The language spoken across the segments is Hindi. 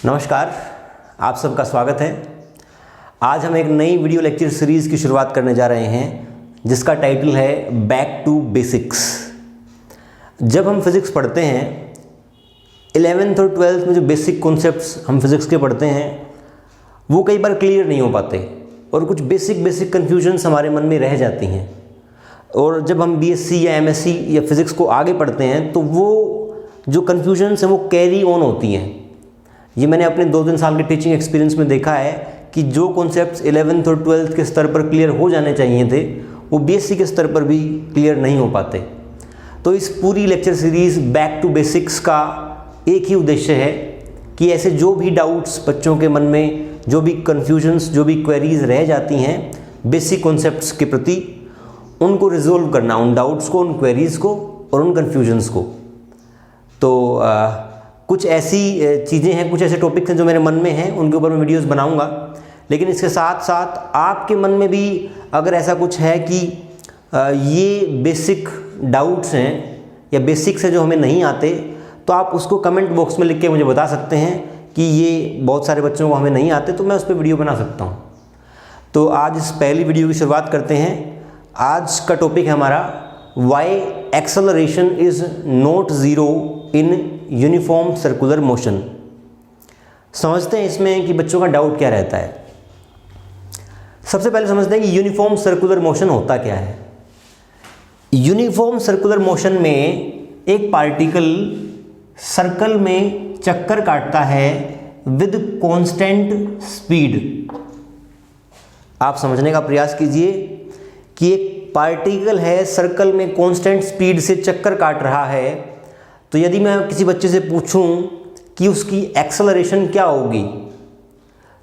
नमस्कार, आप सबका स्वागत है। आज हम एक नई वीडियो लेक्चर सीरीज़ की शुरुआत करने जा रहे हैं जिसका टाइटल है बैक टू बेसिक्स। जब हम फिज़िक्स पढ़ते हैं 11th और 12th में जो बेसिक कॉन्सेप्ट्स हम फिज़िक्स के पढ़ते हैं वो कई बार क्लियर नहीं हो पाते और कुछ बेसिक कन्फ्यूजन्स हमारे मन में रह जाती हैं। और जब हम बीएससी या एमएससी या फिज़िक्स को आगे पढ़ते हैं तो वो जो कन्फ्यूजन्स हैं वो कैरी ऑन होती हैं। ये मैंने अपने 2-3 साल के टीचिंग एक्सपीरियंस में देखा है कि जो कॉन्सेप्ट्स 11th और 12th के स्तर पर क्लियर हो जाने चाहिए थे वो बीएससी के स्तर पर भी क्लियर नहीं हो पाते। तो इस पूरी lecture series back to basics का एक ही उद्देश्य है कि ऐसे जो भी डाउट्स बच्चों के मन में, जो भी कन्फ्यूजन्स, जो भी क्वेरीज रह जाती हैं बेसिक कॉन्सेप्ट्स के प्रति, उनको रिजोल्व करना, उन डाउट्स को, उन क्वेरीज़ को और उन कन्फ्यूजन्स को। तो कुछ ऐसी चीज़ें हैं, कुछ ऐसे टॉपिक्स हैं जो मेरे मन में हैं, उनके ऊपर मैं वीडियोस बनाऊंगा। लेकिन इसके साथ साथ आपके मन में भी अगर ऐसा कुछ है कि ये बेसिक डाउट्स हैं या बेसिक्स हैं जो हमें नहीं आते, तो आप उसको कमेंट बॉक्स में लिख के मुझे बता सकते हैं कि ये बहुत सारे बच्चों को हमें नहीं आते, तो मैं उस पर वीडियो बना सकता हूँ। तो आज इस पहली वीडियो की शुरुआत करते हैं। आज का टॉपिक है हमारा why acceleration is not zero in uniform circular motion. समझते हैं इसमें कि बच्चों का डाउट क्या रहता है। सबसे पहले समझते हैं कि यूनिफॉर्म सर्कुलर मोशन होता क्या है। यूनिफॉर्म सर्कुलर मोशन में एक पार्टिकल सर्कल में चक्कर काटता है विद कांस्टेंट स्पीड। आप समझने का प्रयास कीजिए कि एक पार्टिकल है सर्कल में कांस्टेंट स्पीड से चक्कर काट रहा है। तो यदि मैं किसी बच्चे से पूछूं कि उसकी एक्सेलरेशन क्या होगी,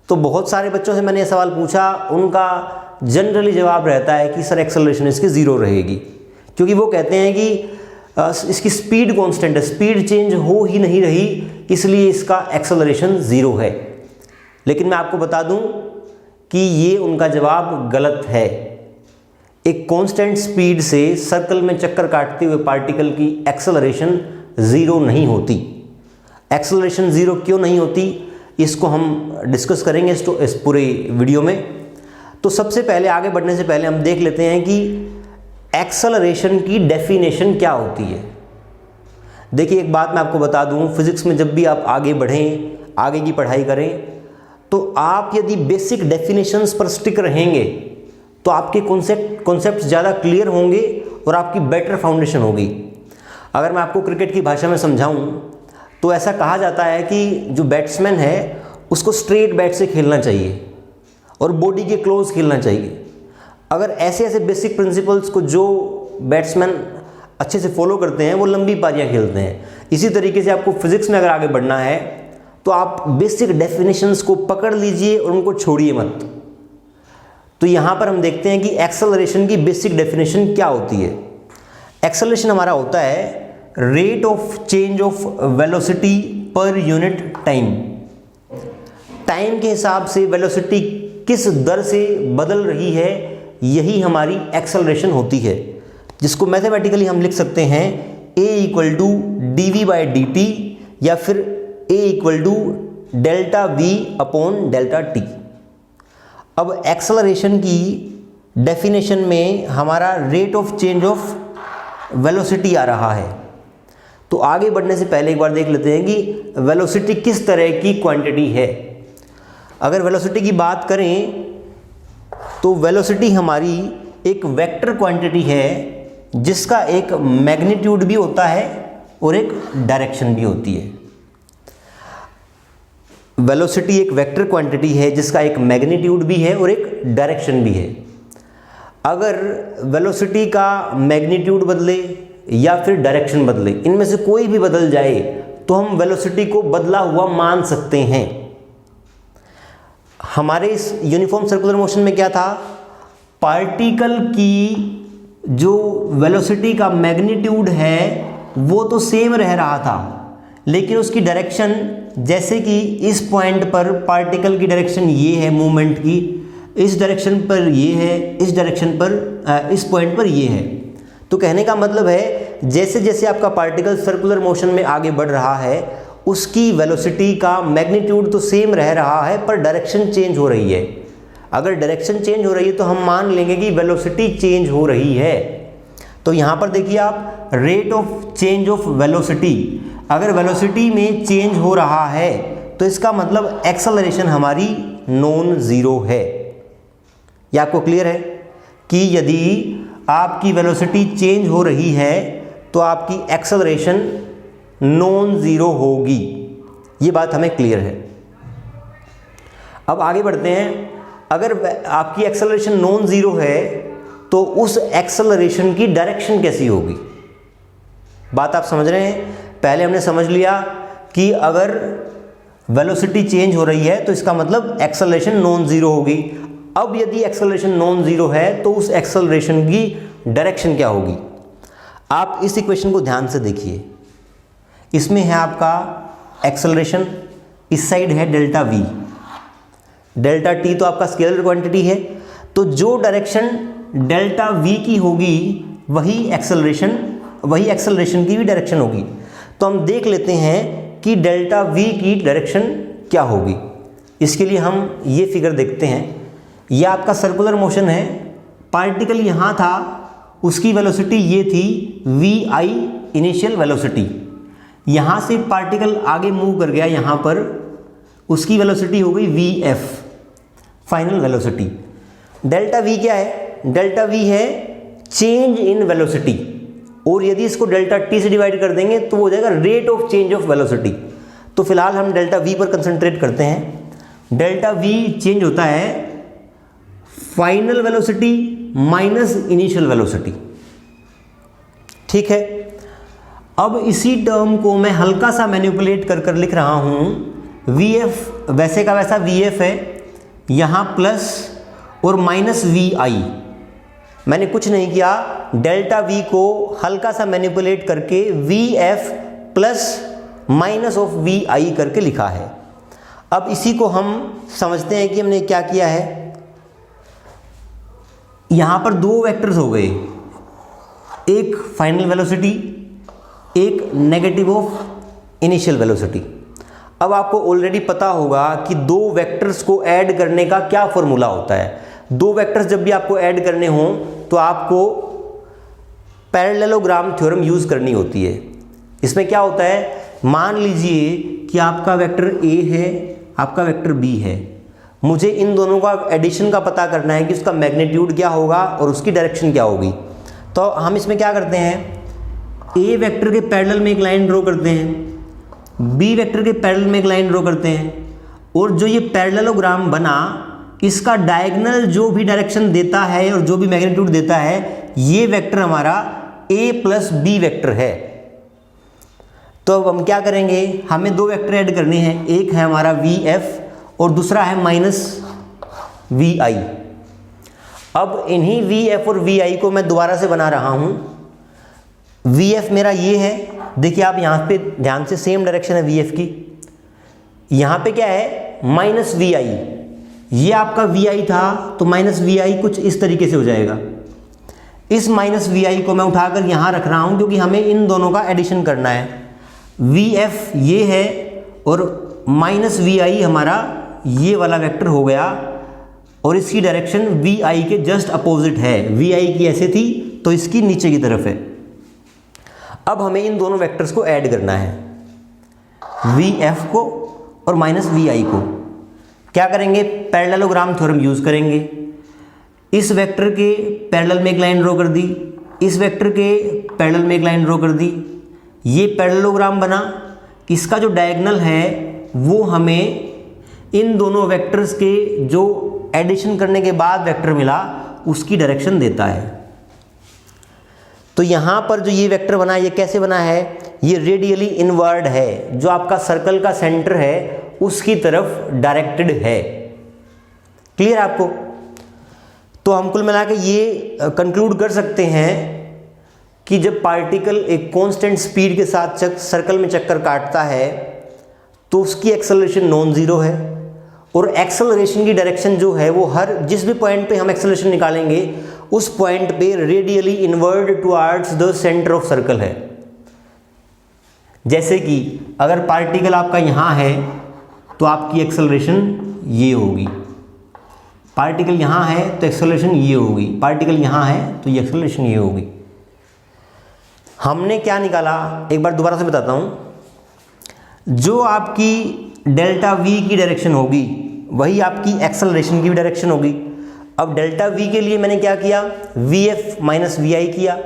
तो बहुत सारे बच्चों से मैंने ये सवाल पूछा, उनका जनरली जवाब रहता है कि सर एक्सेलरेशन इसकी ज़ीरो रहेगी, क्योंकि वो कहते हैं कि इसकी स्पीड कांस्टेंट है, स्पीड चेंज हो ही नहीं रही, इसलिए इसका एक्सेलरेशन ज़ीरो है। लेकिन मैं आपको बता दूं कि ये उनका जवाब गलत है। एक कांस्टेंट स्पीड से सर्कल में चक्कर काटते हुए पार्टिकल की एक्सेलरेशन ज़ीरो नहीं होती। एक्सेलरेशन ज़ीरो क्यों नहीं होती, इसको हम डिस्कस करेंगे इस पूरे वीडियो में। तो सबसे पहले, आगे बढ़ने से पहले हम देख लेते हैं कि एक्सेलरेशन की डेफिनेशन क्या होती है। देखिए, एक बात मैं आपको बता दूं, फिज़िक्स में जब भी आप आगे बढ़ें, आगे की पढ़ाई करें, तो आप यदि बेसिक डेफिनेशंस पर स्टिक रहेंगे तो आपके कॉन्सेप्ट ज़्यादा क्लियर होंगे और आपकी बेटर फाउंडेशन होगी। अगर मैं आपको क्रिकेट की भाषा में समझाऊं तो ऐसा कहा जाता है कि जो बैट्समैन है उसको स्ट्रेट बैट से खेलना चाहिए और बॉडी के क्लोज खेलना चाहिए। अगर ऐसे बेसिक प्रिंसिपल्स को जो बैट्समैन अच्छे से फॉलो करते हैं वो लंबी पारियां खेलते हैं। इसी तरीके से आपको फिज़िक्स में अगर आगे बढ़ना है तो आप बेसिक डेफिनेशंस को पकड़ लीजिए और उनको छोड़िए मत। तो यहाँ पर हम देखते हैं कि एक्सेलरेशन की बेसिक डेफिनेशन क्या होती है। एक्सेलरेशन हमारा होता है rate of change of velocity per unit time. Time के हिसाब से वेलोसिटी किस दर से बदल रही है, यही हमारी एक्सेलरेशन होती है, जिसको मैथमेटिकली हम लिख सकते हैं a इक्वल टू dv/dt या फिर a equal to delta v upon delta t। अब एक्सेलरेशन की डेफिनेशन में हमारा rate of change of velocity आ रहा है। तो आगे बढ़ने से पहले एक बार देख लेते हैं कि वेलोसिटी किस तरह की क्वांटिटी है। अगर वेलोसिटी की बात करें तो वेलोसिटी हमारी एक वेक्टर क्वांटिटी है जिसका एक मैग्नीट्यूड भी होता है और एक डायरेक्शन भी होती है। वेलोसिटी एक वेक्टर क्वांटिटी है जिसका एक मैग्नीट्यूड भी है और एक डायरेक्शन भी है। अगर वेलोसिटी का मैग्नीट्यूड बदले या फिर डायरेक्शन बदले, इनमें से कोई भी बदल जाए तो हम वेलोसिटी को बदला हुआ मान सकते हैं। हमारे इस यूनिफॉर्म सर्कुलर मोशन में क्या था, पार्टिकल की जो वेलोसिटी का मैग्नीट्यूड है वो तो सेम रह रहा था, लेकिन उसकी डायरेक्शन, जैसे कि इस पॉइंट पर पार्टिकल की डायरेक्शन ये है मूवमेंट की, इस डायरेक्शन पर ये है, इस डायरेक्शन पर, इस पॉइंट पर ये है। तो कहने का मतलब है जैसे जैसे आपका पार्टिकल सर्कुलर मोशन में आगे बढ़ रहा है उसकी वेलोसिटी का मैग्नीट्यूड तो सेम रह रहा है पर डायरेक्शन चेंज हो रही है। अगर डायरेक्शन चेंज हो रही है तो हम मान लेंगे कि वेलोसिटी चेंज हो रही है। तो यहाँ पर देखिए आप, rate of change of velocity, अगर वेलोसिटी में चेंज हो रहा है तो इसका मतलब एक्सेलरेशन हमारी नॉन ज़ीरो है। यह आपको क्लियर है कि यदि आपकी वेलोसिटी चेंज हो रही है तो आपकी एक्सेलरेशन नॉन ज़ीरो होगी। ये बात हमें क्लियर है। अब आगे बढ़ते हैं। अगर आपकी एक्सेलरेशन नॉन ज़ीरो है तो उस एक्सेलरेशन की डायरेक्शन कैसी होगी? बात आप समझ रहे हैं? पहले हमने समझ लिया कि अगर वेलोसिटी चेंज हो रही है तो इसका मतलब एक्सेलरेशन नॉन ज़ीरो होगी। अब यदि एक्सेलरेशन नॉन ज़ीरो है तो उस एक्सेलरेशन की डायरेक्शन क्या होगी? आप इस इक्वेशन को ध्यान से देखिए। इसमें है आपका एक्सेलरेशन, इस साइड है डेल्टा वी, डेल्टा टी तो आपका स्केलर क्वांटिटी है। तो जो डायरेक्शन डेल्टा वी की होगी वही एक्सेलरेशन की भी डायरेक्शन होगी। तो हम देख लेते हैं कि डेल्टा वी की डायरेक्शन क्या होगी। इसके लिए हम ये फिगर देखते हैं। यह आपका सर्कुलर मोशन है, पार्टिकल यहाँ था, उसकी वेलोसिटी ये थी वी आई इनिशियल वेलोसिटी। यहाँ से पार्टिकल आगे मूव कर गया, यहाँ पर उसकी वेलोसिटी हो गई V F final velocity. Delta we क्या है? डेल्टा वी है चेंज इन वेलोसिटी, और यदि इसको डेल्टा टी से डिवाइड कर देंगे तो वो हो जाएगा rate of change of velocity. तो फिलहाल हम डेल्टा वी पर कंसंट्रेट करते हैं। डेल्टा वी चेंज होता है final velocity minus initial velocity. ठीक है। अब इसी टर्म को मैं हल्का सा मैनिपुलेट कर कर लिख रहा हूं। वी एफ वैसे का वैसा वी एफ है, यहाँ प्लस और माइनस वी आई। मैंने कुछ नहीं किया, डेल्टा वी को हल्का सा मैनिपुलेट करके V F plus minus of V I करके लिखा है। अब इसी को हम समझते हैं कि हमने क्या किया है। यहाँ पर दो वेक्टर्स हो गए, एक फाइनल वेलोसिटी, एक नेगेटिव ऑफ इनिशियल वेलोसिटी। अब आपको ऑलरेडी पता होगा कि दो वेक्टर्स को ऐड करने का क्या फॉर्मूला होता है। दो वेक्टर्स जब भी आपको ऐड करने हों तो आपको पैरेललोग्राम थ्योरम यूज़ करनी होती है। इसमें क्या होता है, मान लीजिए कि आपका वेक्टर ए है, आपका वेक्टर बी है। मुझे इन दोनों का एडिशन का पता करना है कि उसका मैग्नीट्यूड क्या होगा और उसकी डायरेक्शन क्या होगी। तो हम इसमें क्या करते हैं, ए वेक्टर के पैरेलल में एक लाइन ड्रॉ करते हैं, बी वेक्टर के पैरेलल में एक लाइन ड्रॉ करते हैं, और जो ये पैरेललोग्राम बना इसका डायगोनल जो भी डायरेक्शन देता है और जो भी मैग्नीट्यूड देता है, ये वेक्टर हमारा ए प्लस बी वेक्टर है। तो अब हम क्या करेंगे, हमें दो वेक्टर ऐड करने हैं, एक है हमारा वी एफ और दूसरा है माइनस वी आई। अब इन्हीं वी एफ और वी आई को मैं दोबारा से बना रहा हूं। वी एफ मेरा ये है, देखिए आप यहाँ पे ध्यान से, सेम डायरेक्शन है वी एफ की। यहाँ पे क्या है, माइनस वी आई। ये आपका वी आई था तो माइनस वी आई कुछ इस तरीके से हो जाएगा। इस माइनस वी आई को मैं उठाकर यहाँ रख रहा हूँ क्योंकि हमें इन दोनों का एडिशन करना है। वी एफ ये है और माइनस वी आई हमारा ये वाला वेक्टर हो गया, और इसकी डायरेक्शन वी आई के जस्ट अपोजिट है। वी आई की ऐसे थी तो इसकी नीचे की तरफ है। अब हमें इन दोनों वेक्टर्स को ऐड करना है, वी एफ को और माइनस वी आई को। क्या करेंगे, पैरेललोग्राम थ्योरम यूज़ करेंगे। इस वेक्टर के पैरेलल में एक लाइन ड्रॉ कर दी, इस वेक्टर के पैरेलल में एक लाइन ड्रॉ कर दी, ये पैरेललोग्राम बना। इसका जो डायगोनल है वो हमें इन दोनों वेक्टर्स के जो एडिशन करने के बाद वेक्टर मिला उसकी डायरेक्शन देता है। तो यहाँ पर जो ये वेक्टर बना, ये कैसे बना है, ये रेडियली इनवर्ड है, जो आपका सर्कल का सेंटर है उसकी तरफ डायरेक्टेड है। क्लियर है आपको? तो हम कुल मिला के ये कंक्लूड कर सकते हैं कि जब पार्टिकल एक कांस्टेंट स्पीड के साथ सर्कल में चक्कर काटता है तो उसकी एक्सेलरेशन नॉन जीरो है, और एक्सेलरेशन की डायरेक्शन जो है वो हर जिस भी पॉइंट पे हम एक्सेलरेशन निकालेंगे उस पॉइंट पे radially inward towards the centre of circle है। जैसे कि अगर पार्टिकल आपका यहाँ है तो आपकी एक्सेलरेशन ये होगी, पार्टिकल यहाँ है तो एक्सेलरेशन ये होगी, पार्टिकल यहाँ है तो ये एक्सेलरेशन ये होगी। हमने क्या निकाला, एक बार दोबारा से बताता हूँ। जो आपकी डेल्टा वी की डायरेक्शन होगी वही आपकी एक्सेलरेशन की भी डायरेक्शन होगी। अब डेल्टा वी के लिए मैंने क्या किया, वी एफ माइनस वी आई किया,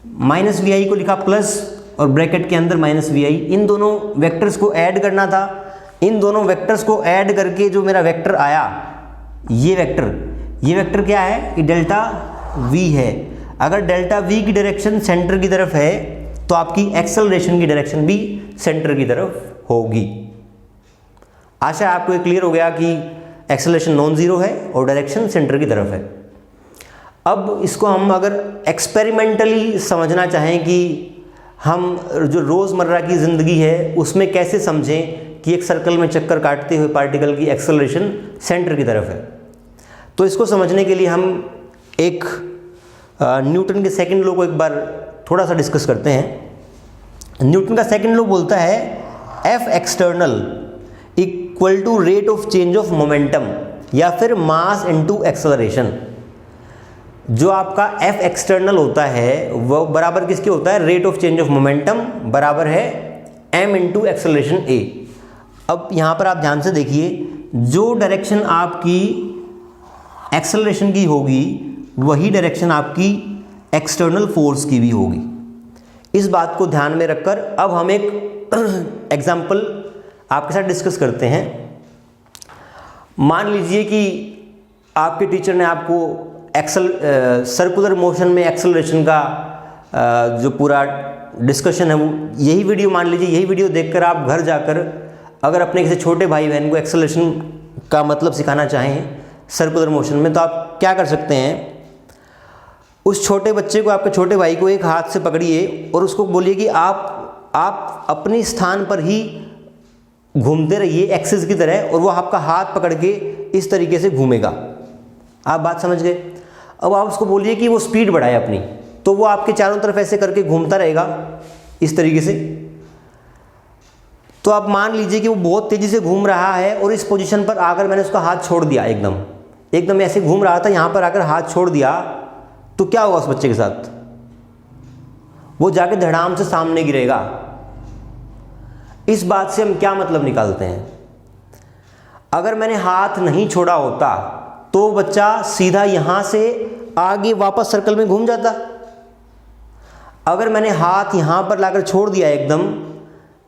माइनस वी आई को लिखा प्लस और ब्रैकेट के अंदर माइनस वी आई। इन दोनों वेक्टर्स को ऐड करना था। इन दोनों वेक्टर्स को ऐड करके जो मेरा वेक्टर आया, ये वेक्टर क्या है, ये डेल्टा वी है। अगर डेल्टा वी की डायरेक्शन सेंटर की तरफ है तो आपकी एक्सेलरेशन की डायरेक्शन भी सेंटर की तरफ होगी। आशा आपको ये क्लियर हो गया कि एक्सेलरेशन नॉन ज़ीरो है और डायरेक्शन सेंटर की तरफ है। अब इसको हम अगर एक्सपेरिमेंटली समझना चाहें कि हम जो रोज़मर्रा की ज़िंदगी है उसमें कैसे समझें कि एक सर्कल में चक्कर काटते हुए पार्टिकल की एक्सेलरेशन सेंटर की तरफ है, तो इसको समझने के लिए हम एक न्यूटन के सेकंड लॉ को एक बार थोड़ा सा डिस्कस करते हैं। न्यूटन का सेकंड लॉ बोलता है F external equal to rate of change of momentum या फिर मास इनटू एक्सेलरेशन। जो आपका एफ एक्सटर्नल होता है वो बराबर किसके होता है, rate of change of momentum बराबर है एम इंटू एक्सेलरेशन ए। अब यहाँ पर आप ध्यान से देखिए, जो डायरेक्शन आपकी एक्सेलरेशन की होगी वही डायरेक्शन आपकी एक्सटर्नल फोर्स की भी होगी। इस बात को ध्यान में रखकर अब हम एक एग्जाम्पल आपके साथ डिस्कस करते हैं। मान लीजिए कि आपके टीचर ने आपको सर्कुलर मोशन में एक्सेलरेशन का जो पूरा डिस्कशन है वो यही वीडियो, मान लीजिए यही वीडियो देखकर आप घर जाकर अगर अपने किसी छोटे भाई बहन को एक्सेलरेशन का मतलब सिखाना चाहें सर्कुलर मोशन में, तो आप क्या कर सकते हैं, उस छोटे बच्चे को, आपके छोटे भाई को एक हाथ से पकड़िए और उसको बोलिए कि आप अपने स्थान पर ही घूमते रहिए एक्सिस की तरह, और वो आपका हाथ पकड़ के इस तरीके से घूमेगा। आप बात समझ गए। अब आप उसको बोलिए कि वो स्पीड बढ़ाए अपनी, तो वो आपके चारों तरफ ऐसे करके घूमता रहेगा इस तरीके से। तो आप मान लीजिए कि वो बहुत तेज़ी से घूम रहा है और इस पोजीशन पर आकर मैंने उसका हाथ छोड़ दिया, एकदम ऐसे घूम रहा था, यहाँ पर आकर हाथ छोड़ दिया, तो क्या होगा उस बच्चे के साथ, वो जाके धड़ाम से सामने गिरेगा। इस बात से हम क्या मतलब निकालते हैं, अगर मैंने हाथ नहीं छोड़ा होता तो बच्चा सीधा यहां से आगे वापस सर्कल में घूम जाता। अगर मैंने हाथ यहां पर लाकर छोड़ दिया एकदम,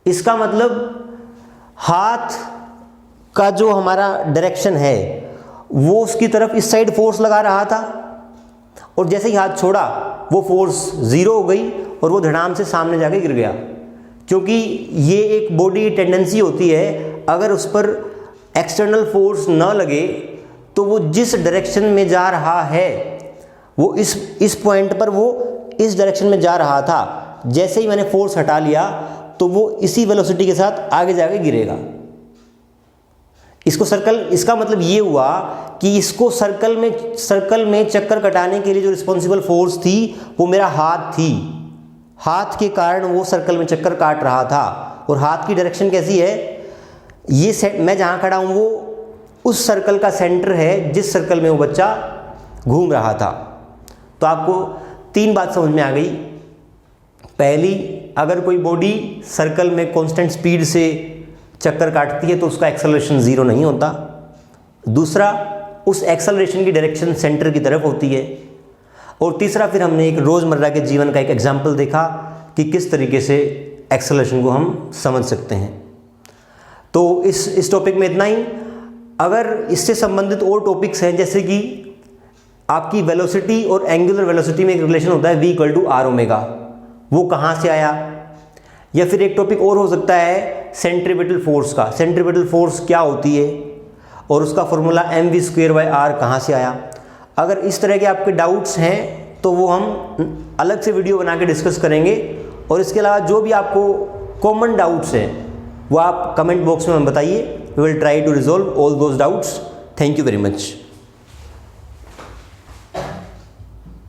इसका मतलब हाथ का जो हमारा डायरेक्शन है वो उसकी तरफ इस साइड फोर्स लगा रहा था, और जैसे ही हाथ छोड़ा वो फोर्स ज़ीरो हो गई और वो धड़ाम से सामने जाके गिर गया। क्योंकि ये एक बॉडी टेंडेंसी होती है, अगर उस पर एक्सटर्नल फोर्स न लगे तो वो जिस डायरेक्शन में जा रहा है वो इस पॉइंट पर वो इस डायरेक्शन में जा रहा था, जैसे ही मैंने फोर्स हटा लिया तो वो इसी वेलोसिटी के साथ आगे जाके गिरेगा। इसका मतलब ये हुआ कि इसको सर्कल में चक्कर कटाने के लिए जो रिस्पॉन्सिबल फोर्स थी वो मेरा हाथ थी। हाथ के कारण वो सर्कल में चक्कर काट रहा था। और हाथ की डायरेक्शन कैसी है, ये मैं जहाँ खड़ा हूँ वो उस सर्कल का सेंटर है जिस सर्कल में वो बच्चा घूम रहा था। तो आपको 3 बात समझ में आ गई। पहली, अगर कोई बॉडी सर्कल में कांस्टेंट स्पीड से चक्कर काटती है तो उसका एक्सेलरेशन ज़ीरो नहीं होता। दूसरा, उस एक्सेलरेशन की डायरेक्शन सेंटर की तरफ होती है। और तीसरा, फिर हमने एक रोज़मर्रा के जीवन का एक एग्जाम्पल देखा कि किस तरीके से एक्सेलरेशन को हम समझ सकते हैं। तो इस टॉपिक में इतना ही। अगर इससे संबंधित और टॉपिक्स हैं, जैसे कि आपकी वेलोसिटी और एंगुलर वेलोसिटी में एक रिलेशन होता है v = r⍵, वो कहाँ से आया, या फिर एक टॉपिक और हो सकता है सेंट्रीपिटल फोर्स का। सेंट्रीपिटल फोर्स क्या होती है और उसका फॉर्मूला mv²/r कहाँ से आया। अगर इस तरह के आपके डाउट्स हैं तो वो हम अलग से वीडियो बना के डिस्कस करेंगे। और इसके अलावा जो भी आपको कॉमन डाउट्स हैं वो आप कमेंट बॉक्स में बताइए। We will try to resolve all those doubts. Thank you very much.